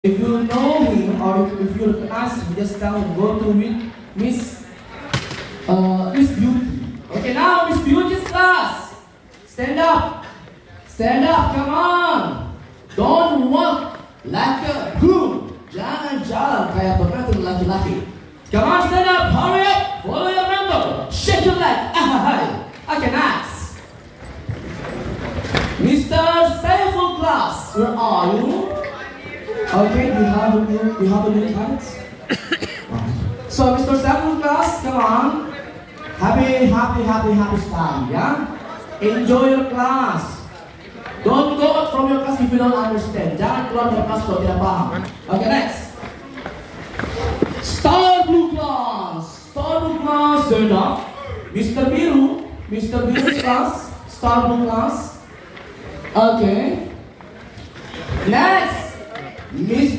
If you know him or if you ask him, just tell him, go to Miss Beauty. Okay, now Miss Beauty's class. Stand up. Stand up, come on. Don't walk like a goon. Jangan jalan kayak pengantin laki-laki. Come on, stand up, hurry up, follow your mentor. Shake your leg. Okay, nice. Mr. Saiful class, where are you? Okay, you have a new cards? So, Mr. Samuel class, come on. Happy time, yeah? Enjoy your class. Don't go out from your class if you don't understand. Jangan keluar dari kelas kalau tidak paham. Okay, next. Star Blue class. Star Blue class, stand up. Mr. Biru's class. Star Blue class. Okay. Next. Miss